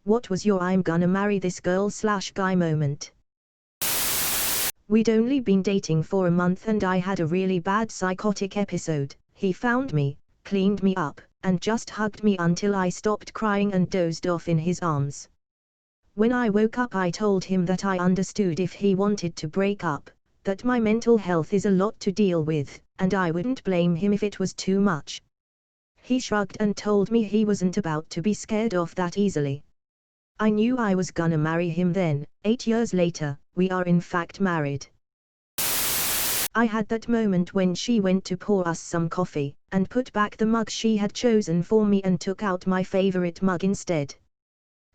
What was your I'm gonna marry this girl/guy moment? We'd only been dating for a month and I had a really bad psychotic episode. He found me, cleaned me up, and just hugged me until I stopped crying and dozed off in his arms. When I woke up I told him that I understood if he wanted to break up, that my mental health is a lot to deal with, and I wouldn't blame him if it was too much. He shrugged and told me he wasn't about to be scared off that easily. I knew I was gonna marry him then. 8 years later, we are in fact married. I had that moment when she went to pour us some coffee, and put back the mug she had chosen for me and took out my favorite mug instead.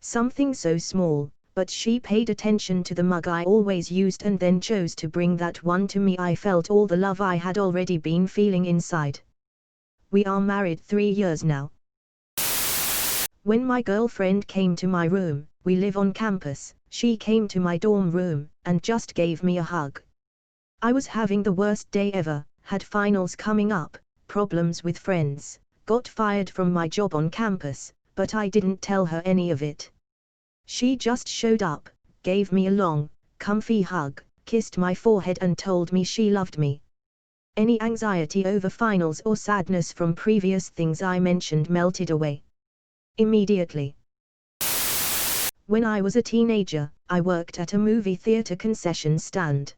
Something so small, but she paid attention to the mug I always used and then chose to bring that one to me. I felt all the love I had already been feeling inside. We are married 3 years now. When my girlfriend came to my room, we live on campus, she came to my dorm room, and just gave me a hug. I was having the worst day ever, had finals coming up, problems with friends, got fired from my job on campus, but I didn't tell her any of it. She just showed up, gave me a long, comfy hug, kissed my forehead and told me she loved me. Any anxiety over finals or sadness from previous things I mentioned melted away immediately. When I was a teenager, I worked at a movie theater concession stand.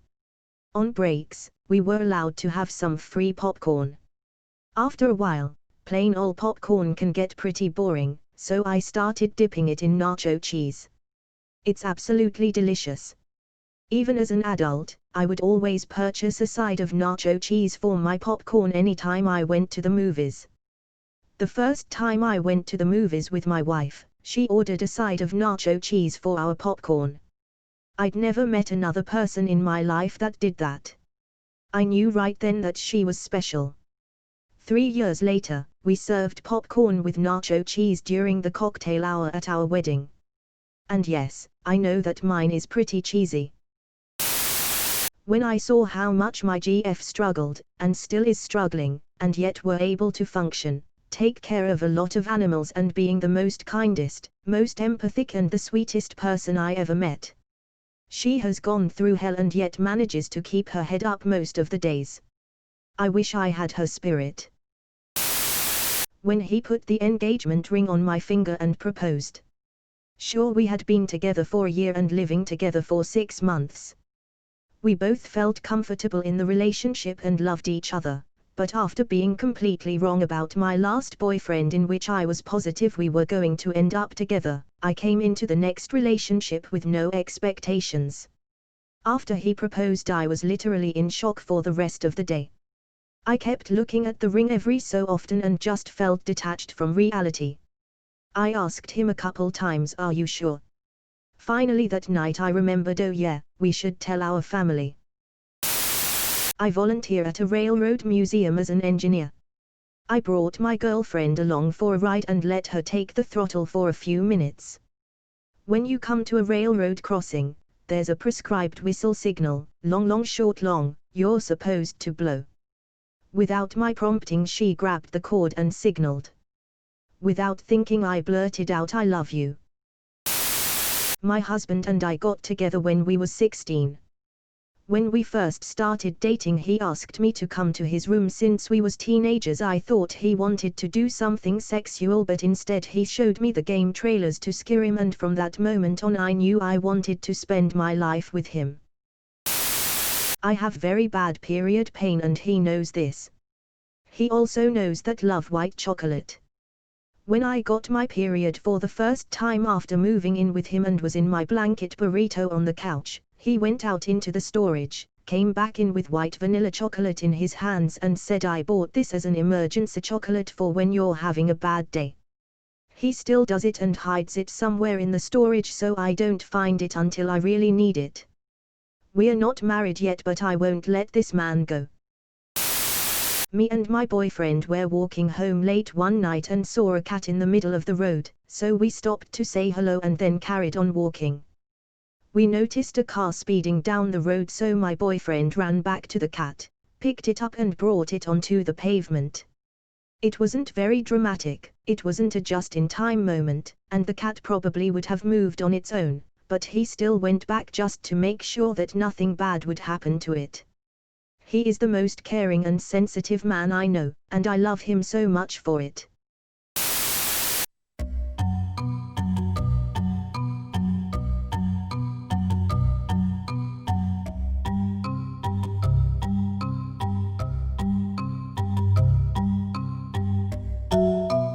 On breaks, we were allowed to have some free popcorn. After a while, plain old popcorn can get pretty boring, so I started dipping it in nacho cheese. It's absolutely delicious. Even as an adult, I would always purchase a side of nacho cheese for my popcorn anytime I went to the movies. The first time I went to the movies with my wife, she ordered a side of nacho cheese for our popcorn. I'd never met another person in my life that did that. I knew right then that she was special. 3 years later, we served popcorn with nacho cheese during the cocktail hour at our wedding. And yes, I know that mine is pretty cheesy. When I saw how much my GF struggled, and still is struggling, and yet were able to function, take care of a lot of animals and being the most kindest, most empathic and the sweetest person I ever met. She has gone through hell and yet manages to keep her head up most of the days. I wish I had her spirit. When he put the engagement ring on my finger and proposed. Sure, we had been together for a year and living together for 6 months. We both felt comfortable in the relationship and loved each other. But after being completely wrong about my last boyfriend, in which I was positive we were going to end up together, I came into the next relationship with no expectations. After he proposed, I was literally in shock for the rest of the day. I kept looking at the ring every so often and just felt detached from reality. I asked him a couple times, "Are you sure?" Finally that night I remembered, oh yeah, we should tell our family. I volunteer at a railroad museum as an engineer. I brought my girlfriend along for a ride and let her take the throttle for a few minutes. When you come to a railroad crossing, there's a prescribed whistle signal, long long short long, you're supposed to blow. Without my prompting she grabbed the cord and signaled. Without thinking I blurted out, "I love you." My husband and I got together when we were 16. When we first started dating he asked me to come to his room since we was teenagers. I thought he wanted to do something sexual, but instead he showed me the game trailers to scare him, and from that moment on I knew I wanted to spend my life with him. I have very bad period pain and he knows this. He also knows that I love white chocolate. When I got my period for the first time after moving in with him and was in my blanket burrito on the couch, he went out into the storage, came back in with white vanilla chocolate in his hands and said, "I bought this as an emergency chocolate for when you're having a bad day." He still does it and hides it somewhere in the storage so I don't find it until I really need it. We're not married yet, but I won't let this man go. Me and my boyfriend were walking home late one night and saw a cat in the middle of the road, so we stopped to say hello and then carried on walking. We noticed a car speeding down the road, so my boyfriend ran back to the cat, picked it up and brought it onto the pavement. It wasn't very dramatic, it wasn't a just-in-time moment, and the cat probably would have moved on its own, but he still went back just to make sure that nothing bad would happen to it. He is the most caring and sensitive man I know, and I love him so much for it.